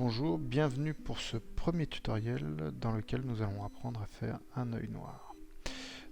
Bonjour, bienvenue pour ce premier tutoriel dans lequel nous allons apprendre à faire un œil noir.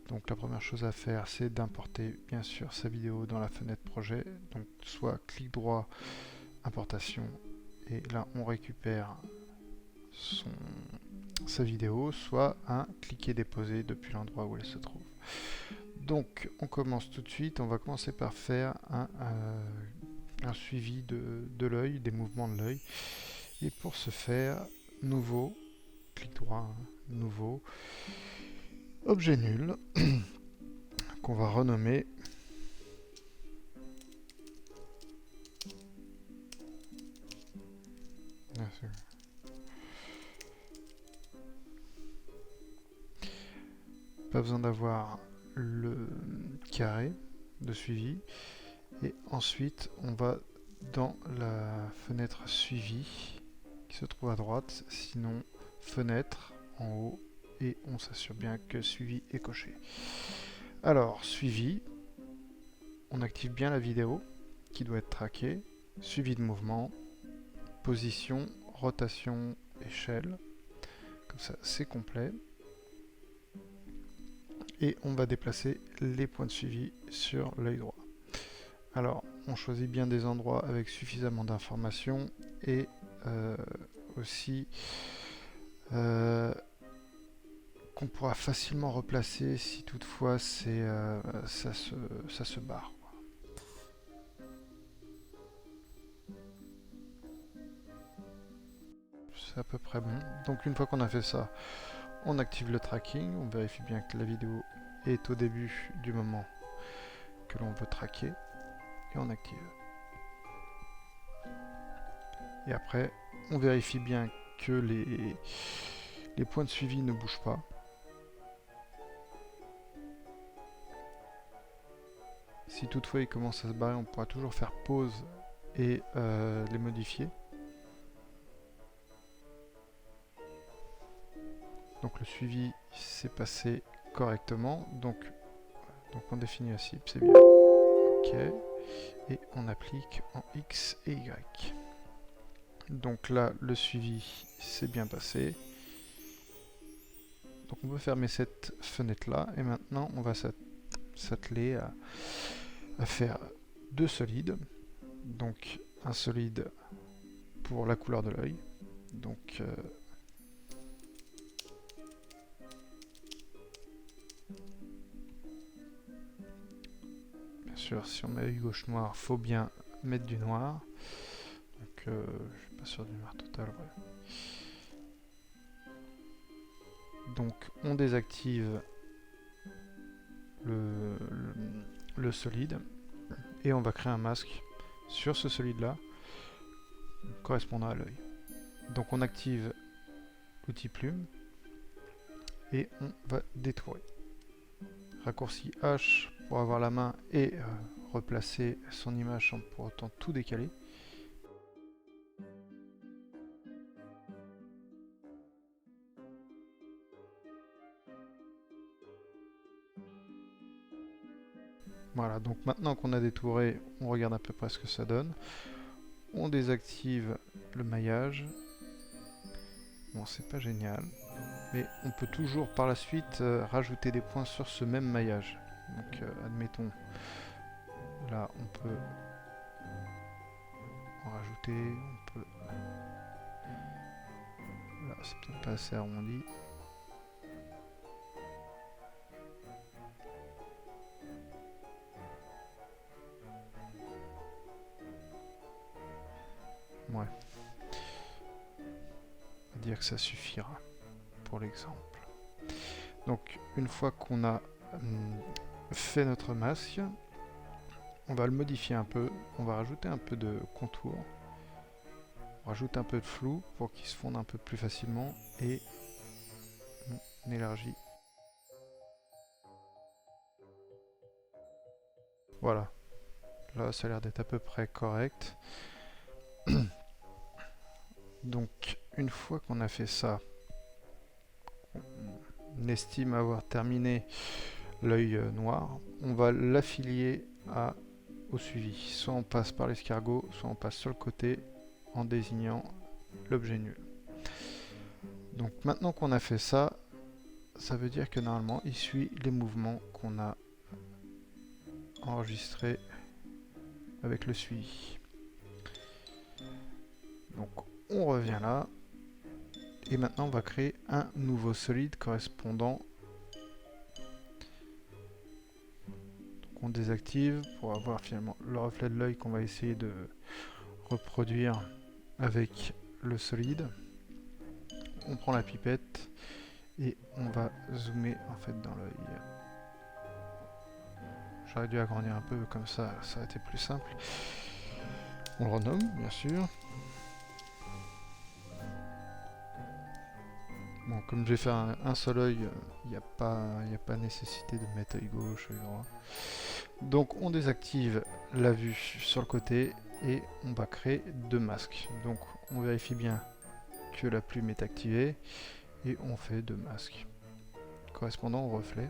Donc la première chose à faire, c'est d'importer bien sûr sa vidéo dans la fenêtre projet. Donc soit clic droit, importation, et là on récupère sa vidéo, soit un cliquer déposer depuis l'endroit où elle se trouve. Donc on commence tout de suite, on va commencer par faire un suivi de l'œil, des mouvements de l'œil. Et pour ce faire, nouveau, clic droit, nouveau, objet nul, qu'on va renommer pas besoin d'avoir le carré de suivi. Et ensuite, on va dans la fenêtre suivi qui se trouve à droite, sinon fenêtre en haut, et on s'assure bien que suivi est coché. Alors, suivi, on active bien la vidéo qui doit être traquée, suivi de mouvement, position, rotation, échelle, comme ça c'est complet. Et on va déplacer les points de suivi sur l'œil droit. Alors, on choisit bien des endroits avec suffisamment d'informations et aussi qu'on pourra facilement replacer si toutefois ça se barre. C'est à peu près bon. Donc une fois qu'on a fait ça, on active le tracking, on vérifie bien que la vidéo est au début du moment que l'on veut traquer et on active. Et après, on vérifie bien que les points de suivi ne bougent pas. Si toutefois ils commencent à se barrer, on pourra toujours faire pause et les modifier. Donc le suivi s'est passé correctement. Donc on définit la cible, c'est bien. Ok. Et on applique en X et Y. Donc là, le suivi s'est bien passé. Donc on peut fermer cette fenêtre là. Et maintenant, on va s'atteler à faire deux solides. Donc un solide pour la couleur de l'œil. Donc bien sûr, si on met œil gauche noir, faut bien mettre du noir. Donc je suis pas sûr du noir total. Ouais. Donc on désactive le solide et on va créer un masque sur ce solide là correspondant à l'œil. Donc on active l'outil plume et on va détourer. Raccourci H pour avoir la main et replacer son image sans pour autant tout décaler. Voilà, donc maintenant qu'on a détouré, on regarde à peu près ce que ça donne. On désactive le maillage. Bon, c'est pas génial, mais on peut toujours par la suite rajouter des points sur ce même maillage. Donc admettons, là on peut en rajouter, on peut... Là c'est peut-être pas assez arrondi. Ouais. On va dire que ça suffira pour l'exemple. Donc une fois qu'on a fait notre masque, on va le modifier un peu, on va rajouter un peu de contour, on rajoute un peu de flou pour qu'il se fonde un peu plus facilement et on élargit. Voilà, là ça a l'air d'être à peu près correct. Donc une fois qu'on a fait ça, on estime avoir terminé l'œil noir, on va l'affilier au suivi. Soit on passe par l'escargot, soit on passe sur le côté en désignant l'objet nul. Donc maintenant qu'on a fait ça, ça veut dire que normalement il suit les mouvements qu'on a enregistrés avec le suivi. Donc on revient là, et maintenant on va créer un nouveau solide correspondant. Donc on désactive pour avoir finalement le reflet de l'œil qu'on va essayer de reproduire avec le solide. On prend la pipette et on va zoomer en fait dans l'œil. J'aurais dû agrandir un peu, comme ça, ça aurait été plus simple. On le renomme, bien sûr. Bon, comme j'ai fait un seul œil, il n'y a pas nécessité de mettre œil gauche, œil droit. Donc on désactive la vue sur le côté et on va créer deux masques. Donc on vérifie bien que la plume est activée et on fait deux masques correspondant au reflet.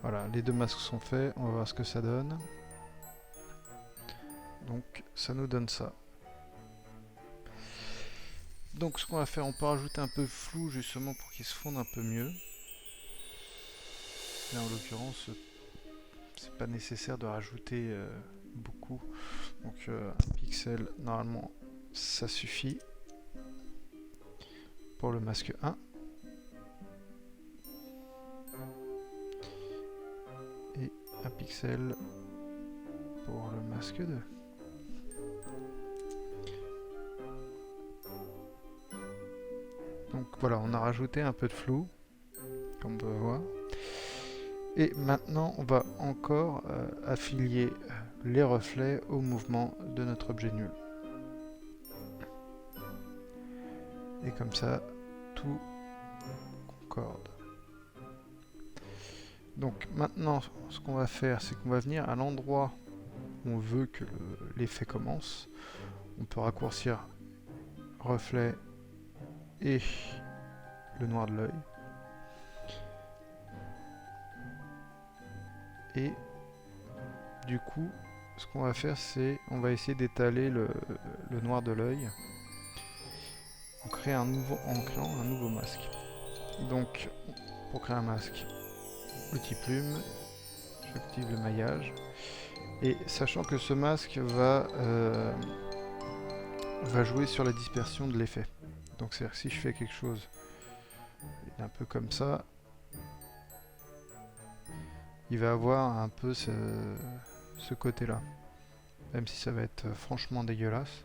Voilà, les deux masques sont faits, on va voir ce que ça donne. Donc ça nous donne ça. Donc ce qu'on va faire, on peut rajouter un peu de flou justement pour qu'il se fonde un peu mieux. Là en l'occurrence, c'est pas nécessaire de rajouter beaucoup. Donc un pixel, normalement, ça suffit pour le masque 1. Et un pixel pour le masque 2. Donc voilà, on a rajouté un peu de flou, comme on peut voir. Et maintenant, on va encore affilier les reflets au mouvement de notre objet nul. Et comme ça, tout concorde. Donc maintenant, ce qu'on va faire, c'est qu'on va venir à l'endroit où on veut que l'effet commence. On peut raccourcir reflet et le noir de l'œil. Et du coup, ce qu'on va faire, c'est on va essayer d'étaler le noir de l'œil en créant un nouveau masque. Donc, pour créer un masque, outil plume, j'active le maillage. Et sachant que ce masque va jouer sur la dispersion de l'effet. Donc c'est-à-dire que si je fais quelque chose un peu comme ça, il va avoir un peu ce côté-là. Même si ça va être franchement dégueulasse.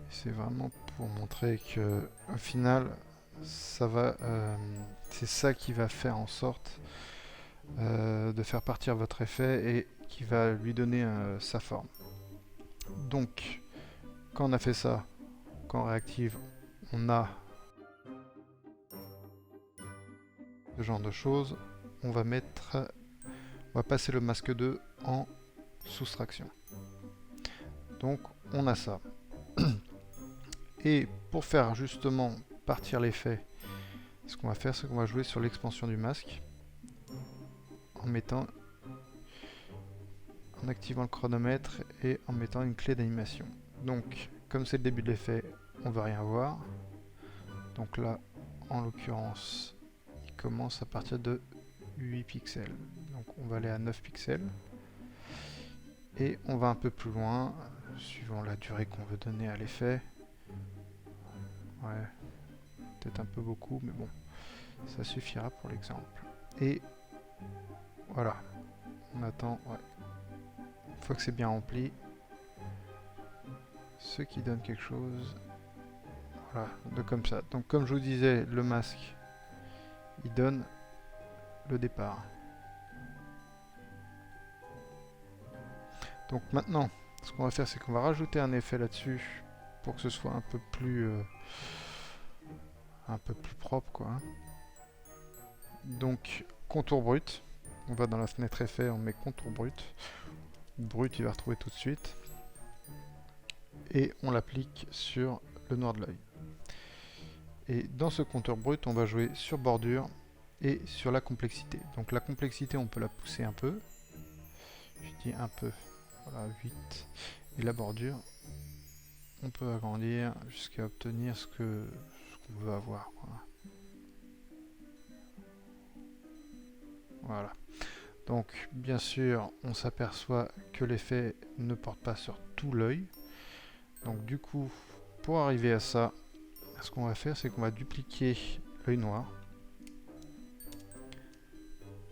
C'est vraiment pour montrer que au final, ça va, c'est ça qui va faire en sorte de faire partir votre effet et qui va lui donner sa forme. Donc, quand on a fait ça, quand on réactive, on a ce genre de choses. On va passer le masque 2 en soustraction. Donc, on a ça. Et pour faire justement partir l'effet, ce qu'on va faire, c'est qu'on va jouer sur l'expansion du masque en activant le chronomètre et en mettant une clé d'animation. Donc, comme c'est le début de l'effet, on va rien voir. Donc là, en l'occurrence, il commence à partir de 8 pixels. Donc on va aller à 9 pixels. Et on va un peu plus loin, suivant la durée qu'on veut donner à l'effet. Ouais, peut-être un peu beaucoup, mais bon, ça suffira pour l'exemple. Et voilà, on attend, ouais. Une fois que c'est bien rempli, ce qui donne quelque chose, voilà, de comme ça. Donc comme je vous disais, le masque, il donne le départ. Donc maintenant, ce qu'on va faire, c'est qu'on va rajouter un effet là-dessus pour que ce soit un peu plus propre, quoi. Donc contour brut, on va dans la fenêtre effet, on met contour brut. Brut, il va retrouver tout de suite. Et on l'applique sur le noir de l'œil. Et dans ce contour brut, on va jouer sur bordure et sur la complexité. Donc la complexité, on peut la pousser un peu. Je dis un peu, voilà, 8. Et la bordure, on peut agrandir jusqu'à obtenir ce qu'on veut avoir, quoi. Voilà. Donc bien sûr, on s'aperçoit que l'effet ne porte pas sur tout l'œil. Donc du coup, pour arriver à ça, ce qu'on va faire, c'est qu'on va dupliquer l'œil noir.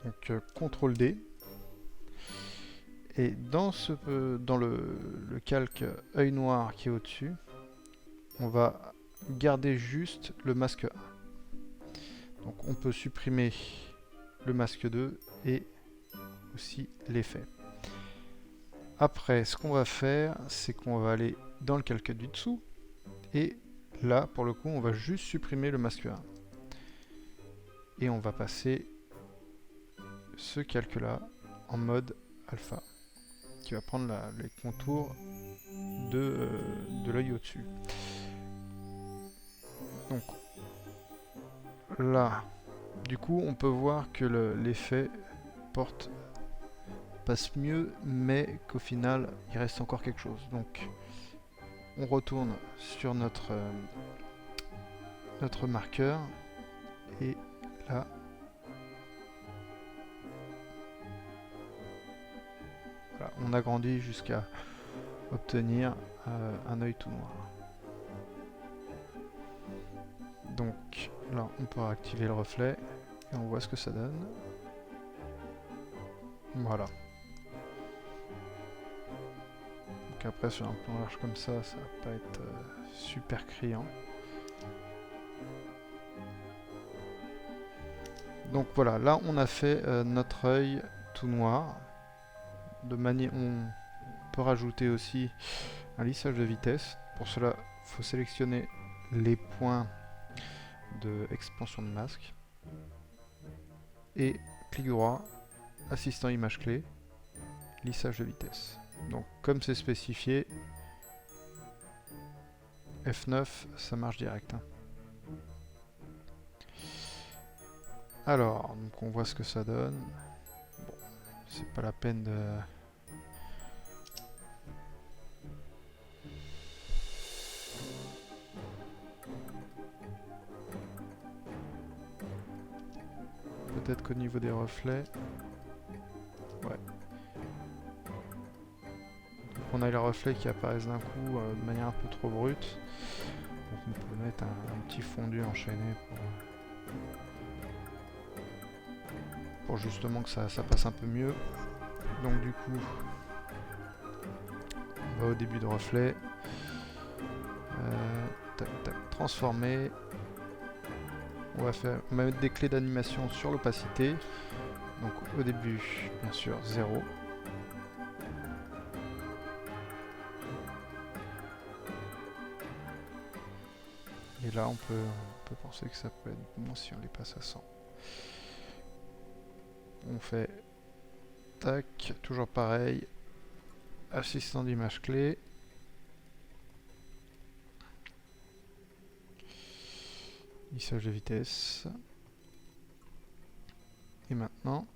Donc CTRL D. Et dans le calque œil noir qui est au-dessus, on va garder juste le masque 1. Donc on peut supprimer le masque 2 et aussi l'effet. Après, ce qu'on va faire, c'est qu'on va aller dans le calque du dessous. Et là, pour le coup, on va juste supprimer le masque 1. Et on va passer ce calque-là en mode alpha, qui va prendre les contours de l'œil au-dessus. Donc là, du coup, on peut voir que l'effet passe mieux, mais qu'au final, il reste encore quelque chose. Donc, on retourne sur notre marqueur, et là, voilà, on agrandit jusqu'à obtenir un œil tout noir. Donc là, on peut activer le reflet et on voit ce que ça donne. Voilà. Donc après, sur un plan large comme ça, ça va pas être super criant. Donc voilà, là on a fait notre œil tout noir. On peut rajouter aussi un lissage de vitesse. Pour cela, il faut sélectionner les points de expansion de masque. Et clic droit, assistant image clé, lissage de vitesse. Donc comme c'est spécifié, F9, ça marche direct. Alors, donc on voit ce que ça donne. Bon, c'est pas la peine de... Peut-être qu'au niveau des reflets... Ouais. Donc on a les reflets qui apparaissent d'un coup de manière un peu trop brute. Donc on peut mettre un petit fondu enchaîné pour justement que ça passe un peu mieux. Donc du coup, on va au début de reflet. Tac, tac, transformer. On va mettre des clés d'animation sur l'opacité. Donc au début, bien sûr, 0. Et là, on peut penser que ça peut être bon si on les passe à 100. On fait tac, toujours pareil. Assistant d'image clé. Lissage de vitesse. Et maintenant,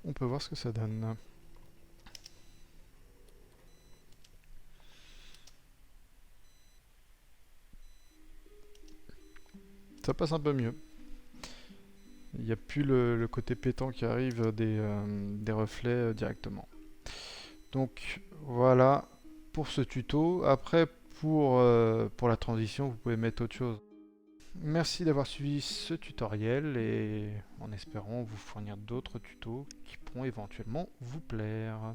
on peut voir ce que ça donne. Ça passe un peu mieux. Il n'y a plus le côté pétant qui arrive des reflets directement. Donc voilà pour ce tuto. Après, pour la transition, vous pouvez mettre autre chose. Merci d'avoir suivi ce tutoriel et en espérant vous fournir d'autres tutos qui pourront éventuellement vous plaire.